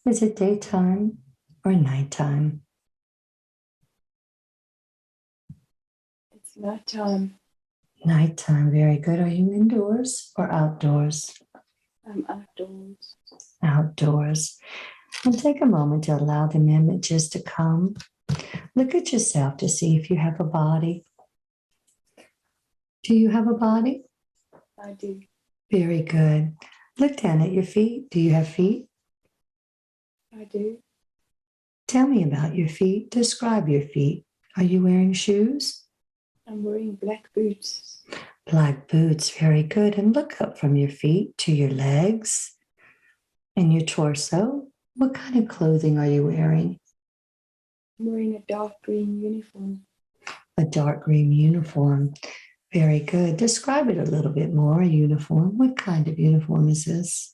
Is it daytime or nighttime? It's nighttime. Nighttime, very good. Are you indoors or outdoors? I'm outdoors. Outdoors. And take a moment to allow the images to come. Look at yourself to see if you have a body. Do you have a body? I do. Very good. Look down at your feet. Do you have feet? I do. Tell me about your feet. Describe your feet. Are you wearing shoes? I'm wearing black boots. Black boots, very good. And look up from your feet to your legs and your torso. What kind of clothing are you wearing? I'm wearing a dark green uniform. A dark green uniform. Very good. Describe it a little bit more. A uniform. What kind of uniform is this?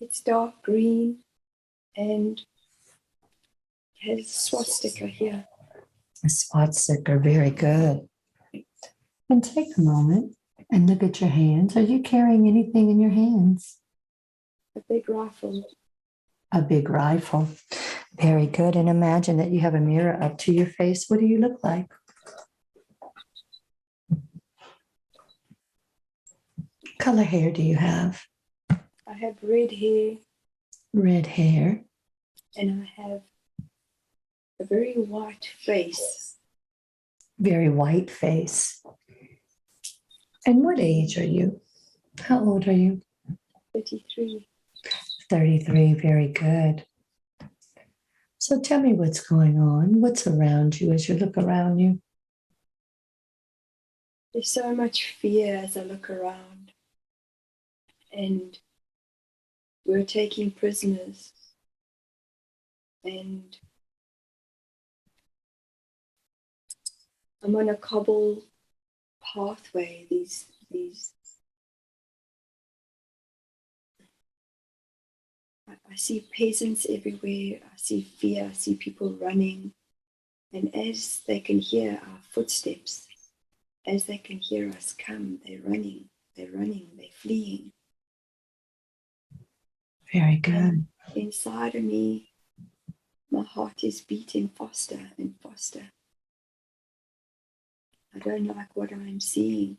It's dark green and has a swastika here. A swastika. Very good. And take a moment and look at your hands. Are you carrying anything in your hands? A big rifle. A big rifle. Very good. And imagine that you have a mirror up to your face. What do you look like? Color hair do you have? I have red hair. Red hair. And I have a very white face. Very white face. And what age are you? How old are you? 33. 33. Very good. So tell me what's going on. What's around you as you look around you? There's so much fear as I look around. And we're taking prisoners. And I'm on a cobble pathway. I see peasants everywhere. I see fear. I see people running. And as they can hear our footsteps, as they can hear us come, they're running, they're fleeing. Very good. And inside of me, my heart is beating faster and faster. I don't like what I'm seeing.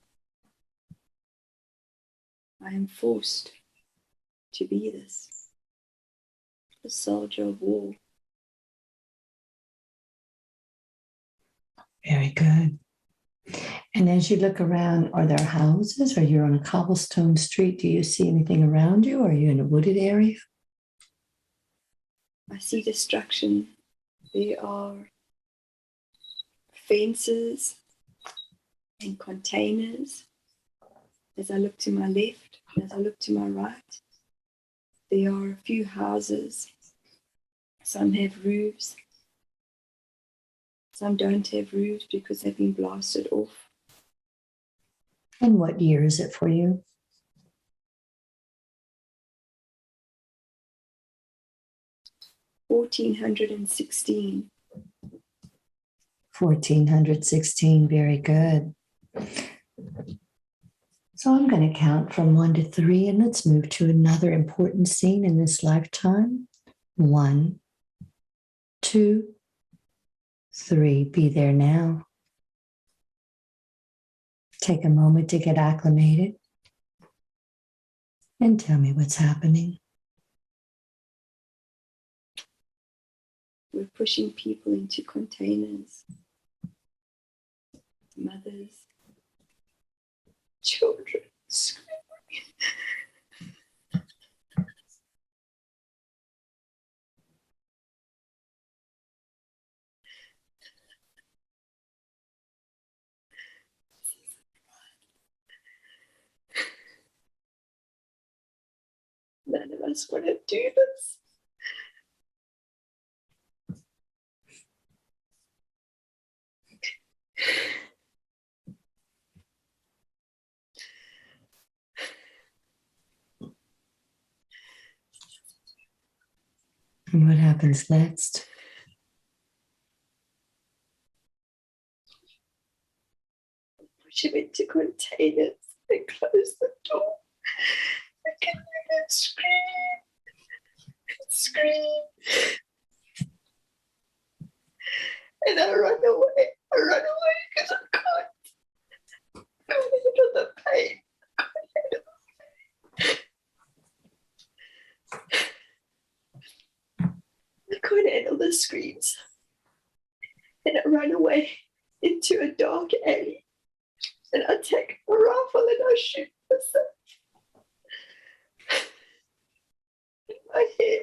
I am forced to be this, a soldier of war. Very good. And as you look around, are there houses? Are you on a cobblestone street? Do you see anything around you? Are you in a wooded area? I see destruction. There are fences and containers. As I look to my left, as I look to my right, there are a few houses. Some have roofs. Some don't have roofs because they've been blasted off. And what year is it for you? $1416. 1416. Very good. So I'm going to count from 1 to 3, and let's move to another important scene in this lifetime. 1, 2, 3. Be there now. Take a moment to get acclimated and tell me what's happening. We're pushing people into containers. Mothers, children screaming. None of us want to do this. And what happens next? push him into containers and close the door. I can hear him scream and scream. And I run away. I run away because I can't handle the pain. I can't handle the screams. And I run away into a dark alley. And I take a rifle and I shoot myself in my head.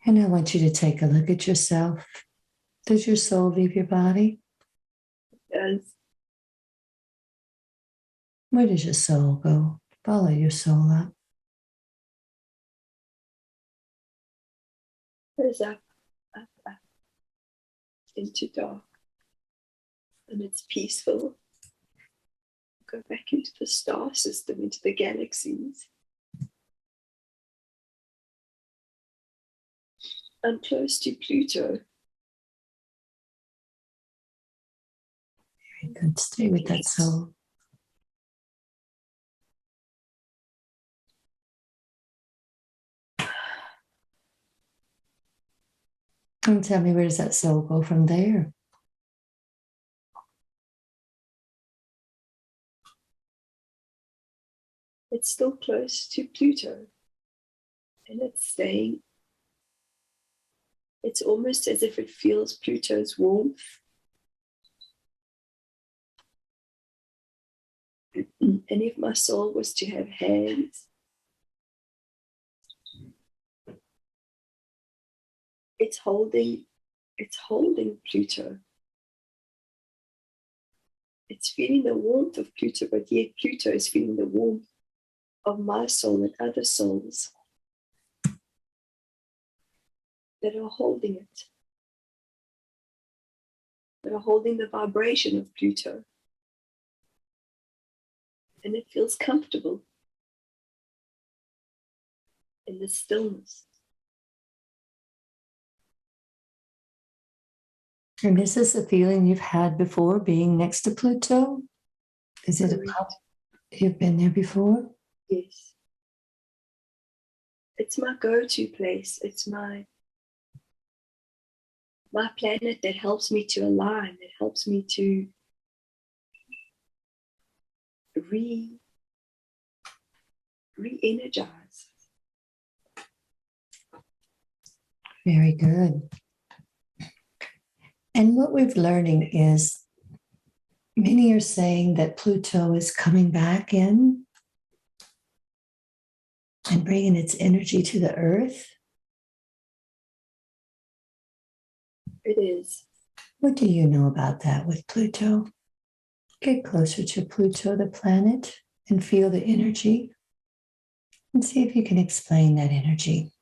And I want you to take a look at yourself. Does your soul leave your body? Yes. Where does your soul go? Follow your soul up. Goes up, up, into dark. And it's peaceful. Go back into the star system, into the galaxies. I'm close to Pluto. Very good. Stay with that soul. And tell me, where does that soul go from there? It's still close to Pluto. And it's staying. It's almost as if it feels Pluto's warmth. And if my soul was to have hands, it's holding Pluto. It's feeling the warmth of Pluto, but yet Pluto is feeling the warmth of my soul and other souls that are holding it, that are holding the vibration of Pluto. And it feels comfortable in the stillness. And is this a feeling you've had before, being next to Pluto? Is it you've been there before? Yes. It's my go-to place. It's my planet that helps me to align, that helps me to re-energize. Very good. And what we're learning is many are saying that Pluto is coming back in and bringing its energy to the earth. It is. What do you know about that with Pluto? Get closer to Pluto, the planet, and feel the energy and see if you can explain that energy.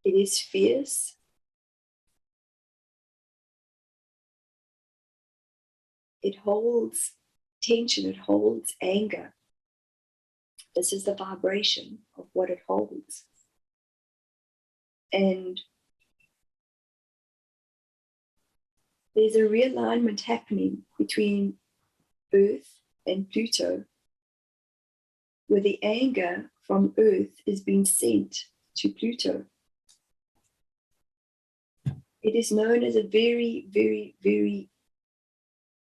It is fierce. It holds tension, it holds anger. This is the vibration of what it holds. And there's a realignment happening between Earth and Pluto, where the anger from Earth is being sent to Pluto. It is known as a very, very, very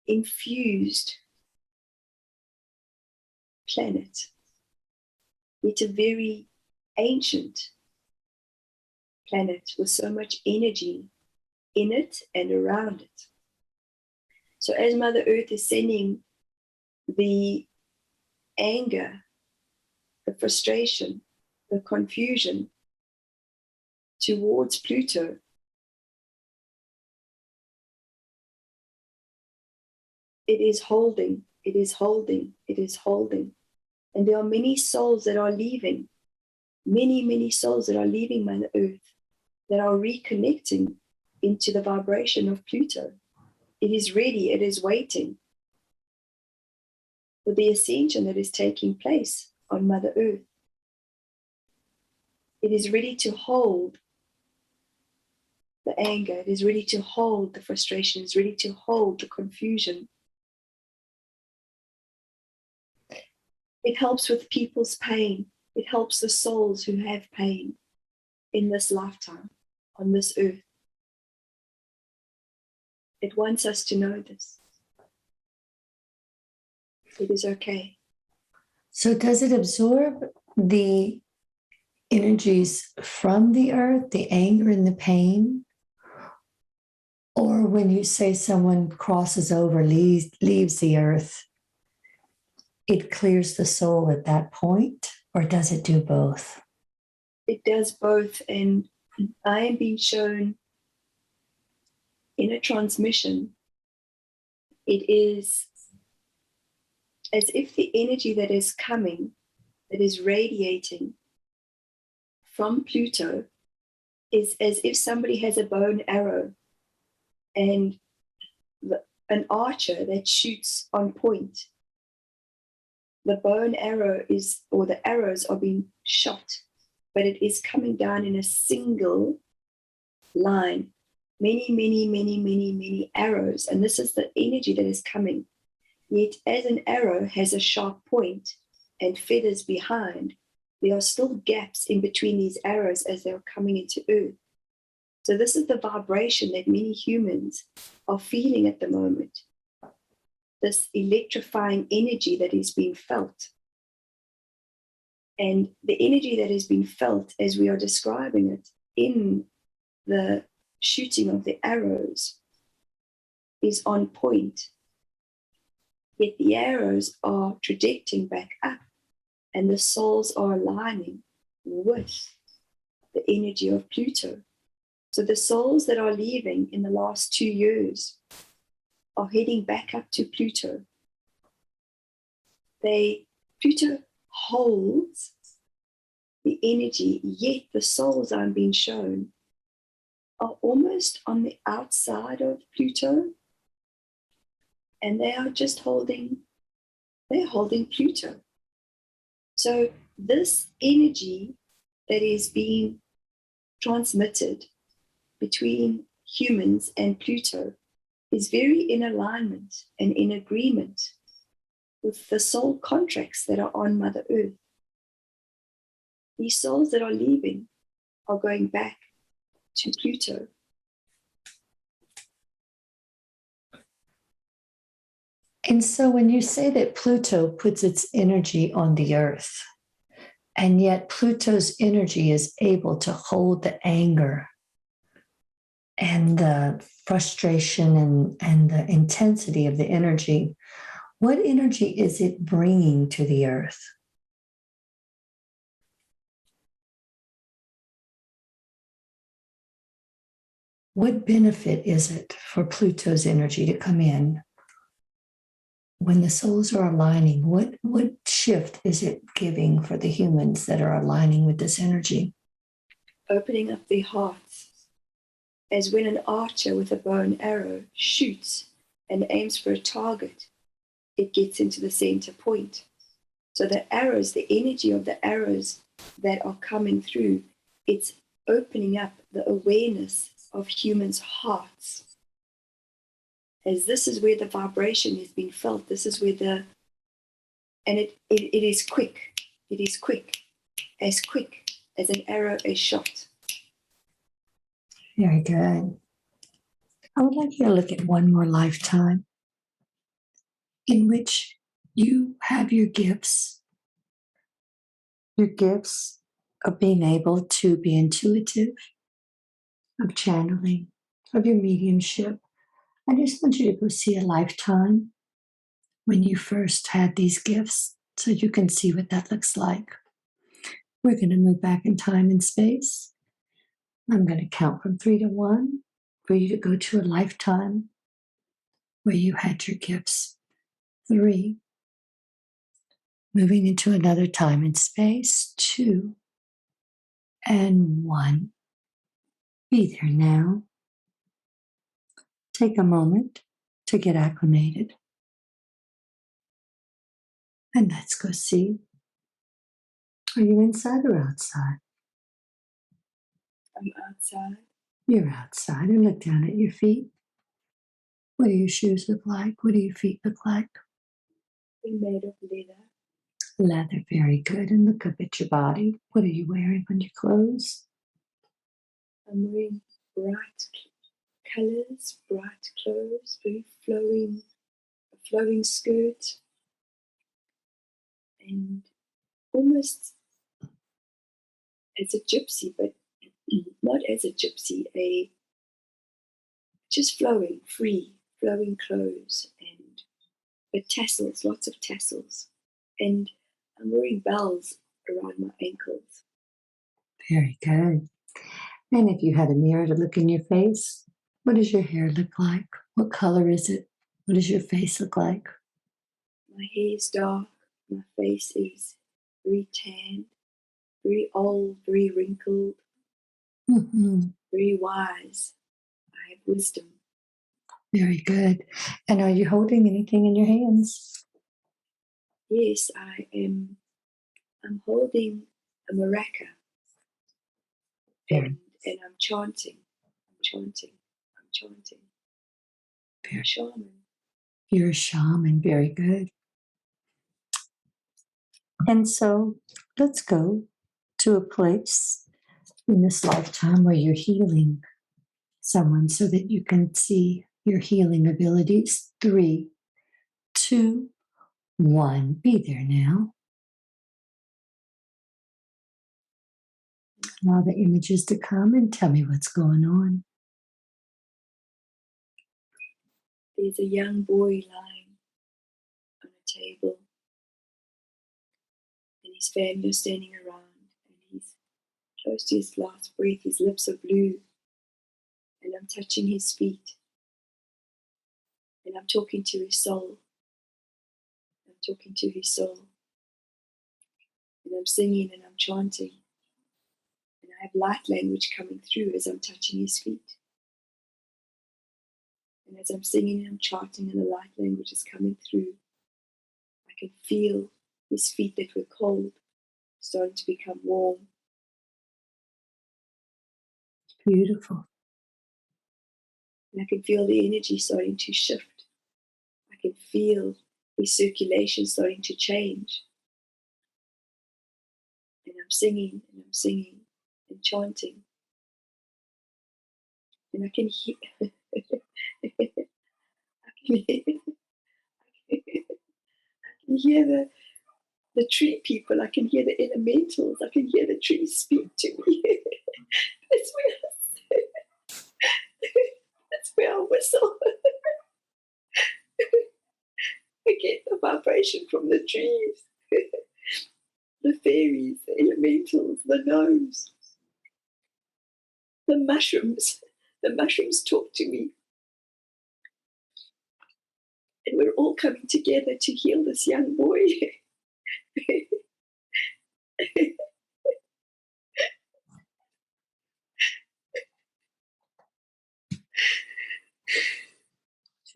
infused planet. It's a very ancient planet with so much energy in it and around it. So as Mother Earth is sending the anger, the frustration, the confusion towards Pluto, it is holding, it is holding, it is holding. And there are many souls that are leaving, many, many souls that are leaving Mother Earth, that are reconnecting into the vibration of Pluto. It is ready, it is waiting for the ascension that is taking place on Mother Earth. It is ready to hold the anger, it is ready to hold the frustration, it's ready to hold the confusion. It helps with people's pain. It helps the souls who have pain in this lifetime, on this earth. It wants us to know this. It is okay. So does it absorb the energies from the earth, the anger and the pain? Or when you say someone crosses over, leaves the earth, it clears the soul at that point? Or does it do both? It does both. And I am being shown in a transmission, it is as if the energy that is coming, that is radiating from Pluto, is as if somebody has a bow and arrow and an archer that shoots on point. The bow and arrow is, or the arrows are being shot, but it is coming down in a single line. Many arrows. And this is the energy that is coming. Yet as an arrow has a sharp point and feathers behind, there are still gaps in between these arrows as they're coming into earth. So this is the vibration that many humans are feeling at the moment. This electrifying energy that is being felt. And the energy that is being felt as we are describing it in the shooting of the arrows is on point. Yet the arrows are trajecting back up and the souls are aligning with the energy of Pluto. So the souls that are leaving in the last 2 years are heading back up to Pluto. Pluto holds the energy, yet the souls I'm being shown are almost on the outside of Pluto, and they are just holding Pluto. So this energy that is being transmitted between humans and Pluto is very in alignment and in agreement with the soul contracts that are on Mother Earth. These souls that are leaving are going back to Pluto. And so when you say that Pluto puts its energy on the earth, and yet Pluto's energy is able to hold the anger and the frustration and the intensity of the energy, what energy is it bringing to the earth? What benefit is it for Pluto's energy to come in? When the souls are aligning, what shift is it giving for the humans that are aligning with this energy? Opening up their hearts, as when an archer with a bow and arrow shoots and aims for a target, it gets into the center point. So the arrows, the energy of the arrows that are coming through, it's opening up the awareness of humans' hearts. As this is where the vibration is being felt, this is where it is quick. It is quick as an arrow is shot. Very good. I would like you to look at one more lifetime in which you have your gifts of being able to be intuitive, of channeling, of your mediumship. I just want you to go see a lifetime when you first had these gifts so you can see what that looks like. We're going to move back in time and space. I'm going to count from 3 to 1 for you to go to a lifetime where you had your gifts. 3, moving into another time and space. 2, and 1. Be there now. Take a moment to get acclimated. And let's go see. Are you inside or outside? I'm outside. You're outside and look down at your feet. What do your shoes look like? What do your feet look like? They're made of leather. Leather, very good. And look up at your body. What are you wearing on your clothes? I'm wearing bright colors, bright clothes, very flowing skirt, and almost as a gypsy, but not as a gypsy, just flowing, free, flowing clothes, and the tassels, lots of tassels. And I'm wearing bells around my ankles. Very good. And if you had a mirror to look in your face, what does your hair look like? What color is it? What does your face look like? My hair is dark, my face is very tan, very old, very wrinkled, Mhm. very wise. I have wisdom. Very good. And are you holding anything in your hands? Yes, I'm holding a maraca Very, and I'm chanting. I'm chanting. I'm chanting. I'm a very. shaman. You're a shaman. Very good. And so let's go to a place in this lifetime where you're healing someone so that you can see your healing abilities. 3, 2, 1. Be there now. Allow the images to come and tell me what's going on. There's a young boy lying on a table, and his family are standing around, and he's close to his last breath. His lips are blue, and I'm touching his feet, and I'm talking to his soul. I'm talking to his soul, and I'm singing and I'm chanting, and I have light language coming through as I'm touching his feet. And as I'm singing and I'm chanting and the light language is coming through, I can feel his feet that were cold starting to become warm. Beautiful. And I can feel the energy starting to shift. I can feel his circulation starting to change. And I'm singing and I'm singing and chanting. And I can hear, I can hear the tree people. I can hear the elementals. I can hear the trees speak to me. That's where that's where I whistle. I get the vibration from the trees, the fairies, the elementals, the gnomes, the mushrooms. The mushrooms talk to me. And we're all coming together to heal this young boy.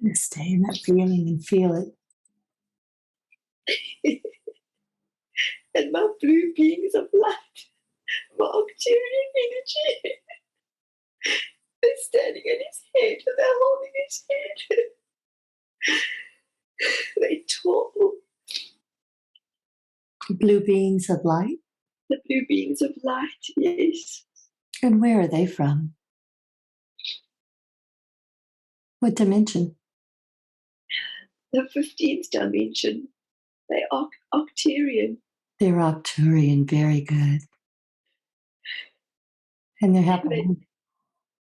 Just stay in that feeling and feel it. And my blue beings of light, my Octarian energy, they're standing at his head and they're holding his head. They talk. Blue beings of light. The blue beings of light, yes. And where are they from? What dimension? The 15th dimension. They are Octarian. They're Arcturian. Very good. And they're happening.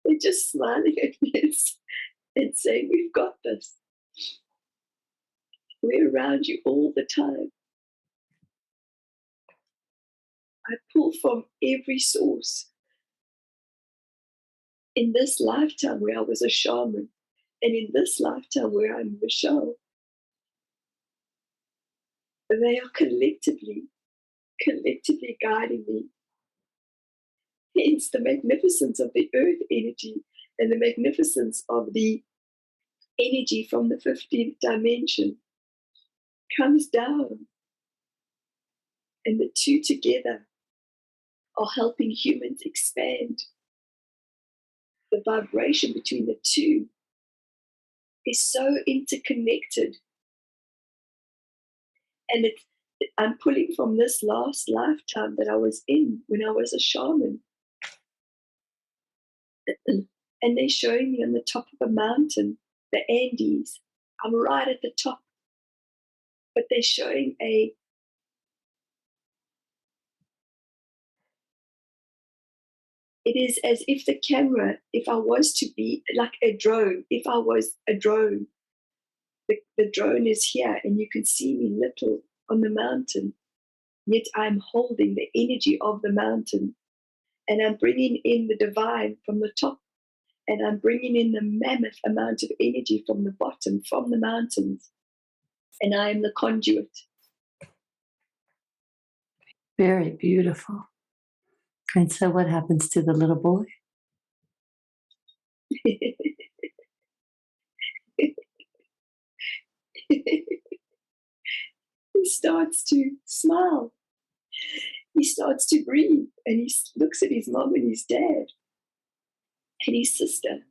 They're just smiling at me and saying, "We've got this. We're around you all the time." I pull from every source. In this lifetime where I was a shaman, and in this lifetime where I'm Michelle, they are collectively guiding me. Hence the magnificence of the earth energy and the magnificence of the energy from the 15th dimension comes down, and the two together are helping humans expand. the vibration between the two is so interconnected. And I'm pulling from this last lifetime that I was in when I was a shaman. And they're showing me on the top of a mountain, the Andes. I'm right at the top. But they're showing it is as if the camera, if I was to be like a drone, if I was a drone, the drone is here and you can see me little on the mountain, yet I'm holding the energy of the mountain and I'm bringing in the divine from the top and I'm bringing in the mammoth amount of energy from the bottom, from the mountains, and I am the conduit. Very beautiful. And so what happens to the little boy? He starts to smile. He starts to breathe and he looks at his mom and his dad and his sister.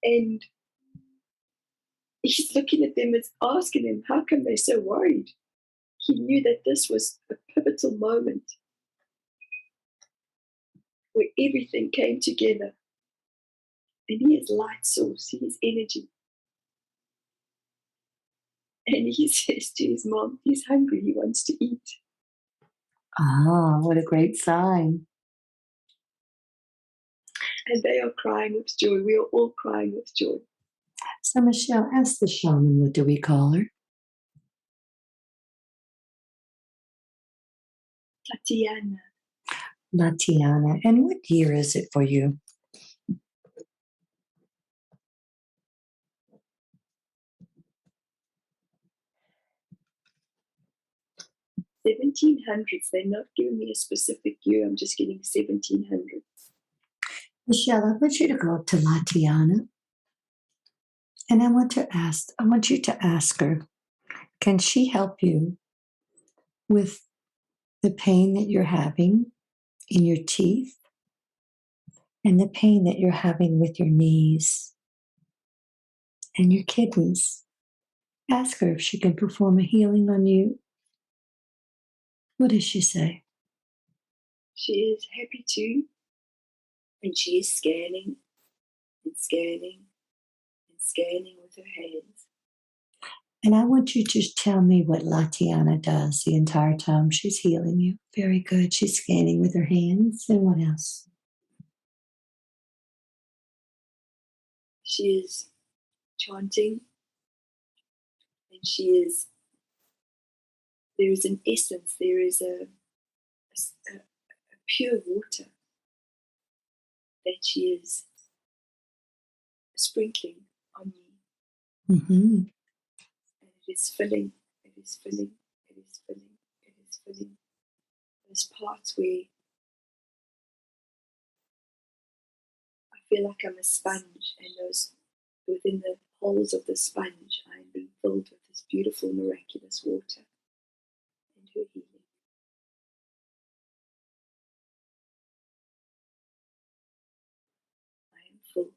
And he's looking at them and asking them, how come they're so worried? He knew that this was a pivotal moment where everything came together. And he is light source, he is energy. And he says to his mom, he's hungry, he wants to eat. Ah, what a great sign. And they are crying with joy. We are all crying with joy. So Michelle, ask the shaman, what do we call her? Tatiana, Latiana. And what year is it for you? 1700s. They're not giving me a specific year. I'm just getting 1700s. Michelle, I want you to go up to Latiana and I want you to ask her, can she help you with the pain that you're having in your teeth and the pain that you're having with your knees and your kidneys? Ask her if she can perform a healing on you. What does she say? She is happy to, and she is scanning and scanning and scanning with her hands. And I want you to tell me what Latiana does the entire time she's healing you. Very good. She's scanning with her hands. And what else? She is chanting, and there is an essence, there is a pure water that she is sprinkling on me. Mm-hmm. And it is filling, it is filling, it is filling, it is filling. There's parts where I feel like I'm a sponge, and those within the holes of the sponge, I am being filled with this beautiful, miraculous water and her healing. I am full.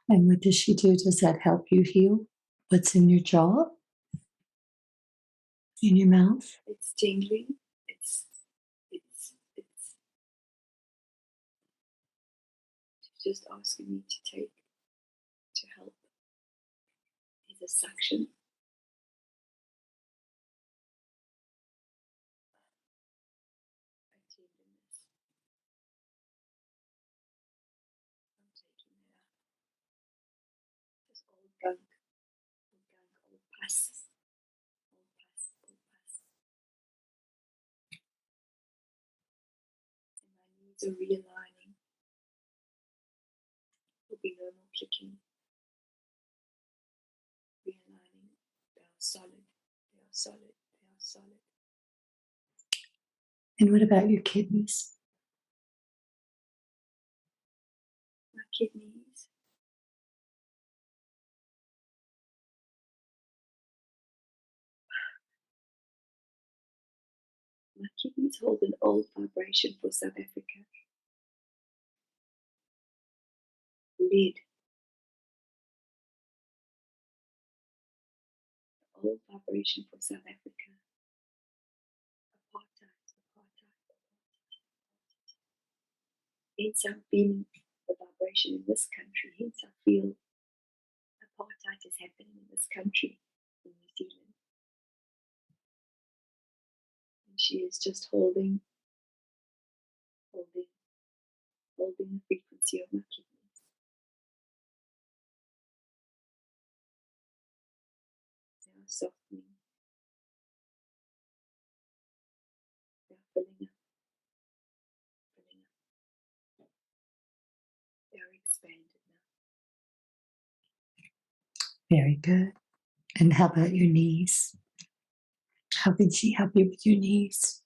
And what does she do? Does that help you heal? What's in your jaw? In your mouth? It's tingling. It's just asking me to help. It's a suction. A tenderness. I'm taking it out. This old gunk, old pus, old pus, old pus. And my knees are realigning. There'll be no more clicking. Realigning. They are solid. They are solid. They are solid. And what about your kidneys? My kidneys. My kidneys hold an old vibration for South Africa. lead. The old vibration for South Africa. Apartheid, apartheid. Hence I'm feeling the vibration in this country. Hence I feel apartheid is happening in this country, in New Zealand. And she is just holding the frequency of my kidneys. They are softening. They are filling up, filling up. They are expanded now. Very good. And how about your knees? How can she help you with your knees?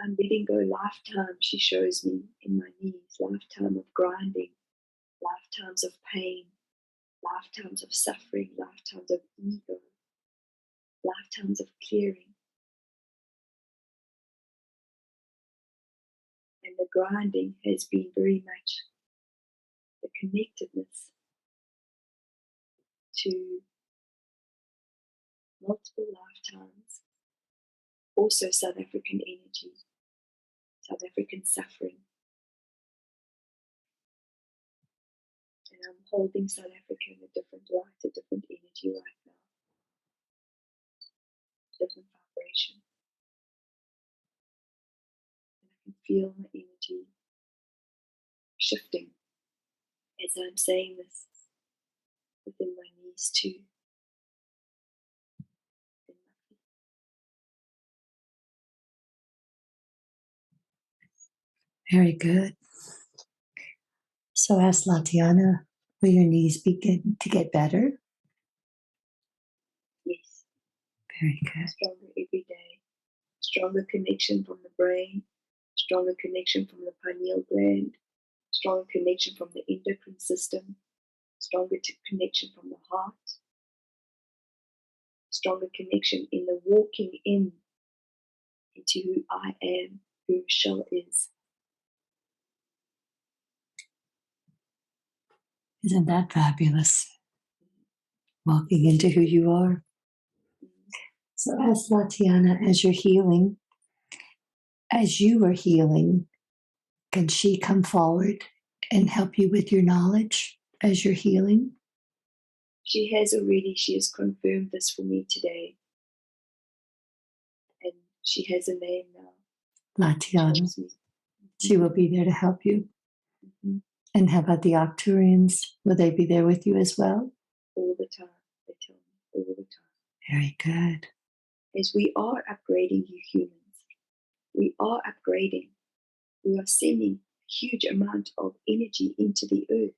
I'm letting go lifetime, she shows me in my knees, lifetime of grinding, lifetimes of pain, lifetimes of suffering, lifetimes of ego, lifetimes of clearing. And the grinding has been very much the connectedness to multiple lifetimes, also South African energy, South African suffering. And I'm holding South Africa in a different light, a different energy right now, different vibration. And I can feel my energy shifting as I'm saying this within my knees too. Very good. So ask Latiana, will your knees begin to get better? Yes. Very good. Stronger every day. Stronger connection from the brain, stronger connection from the pineal gland, stronger connection from the endocrine system, stronger connection from the heart, stronger connection in the walking into who I am, who Michelle is. Isn't that fabulous? Walking into who you are. So ask Latiana, as you're healing, as you are healing, can she come forward and help you with your knowledge as you're healing? She has confirmed this for me today. And she has a name now. Latiana. She will be there to help you. Mm-hmm. And how about the Octurians? Will they be there with you as well? All the time, they tell me, all the time. Very good. As we are upgrading you humans, we are upgrading. We are sending a huge amount of energy into the earth.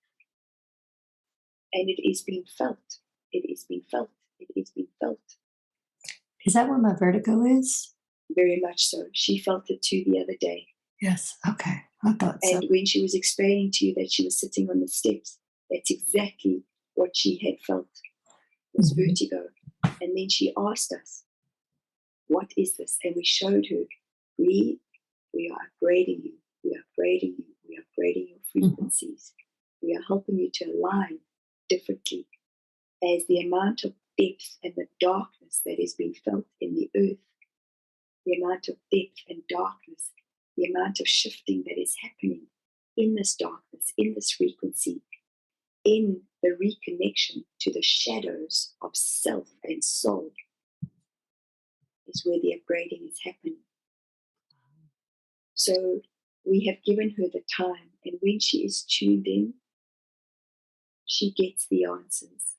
And it is being felt. It is being felt. It is being felt. Is that where my vertigo is? Very much so. She felt it too the other day. Yes. Okay. I thought so. And when she was explaining to you that she was sitting on the steps, that's exactly what she had felt, was vertigo. And then she asked us, what is this? And we showed her, breathe, we are upgrading you, we are upgrading you, we are upgrading your frequencies. We are helping you to align differently as the amount of depth and the darkness that is being felt in the earth, the amount of depth and darkness, the amount of shifting that is happening in this darkness, in this frequency, in the reconnection to the shadows of self and soul is where the upgrading is happening. So we have given her the time, and when she is tuned in, she gets the answers.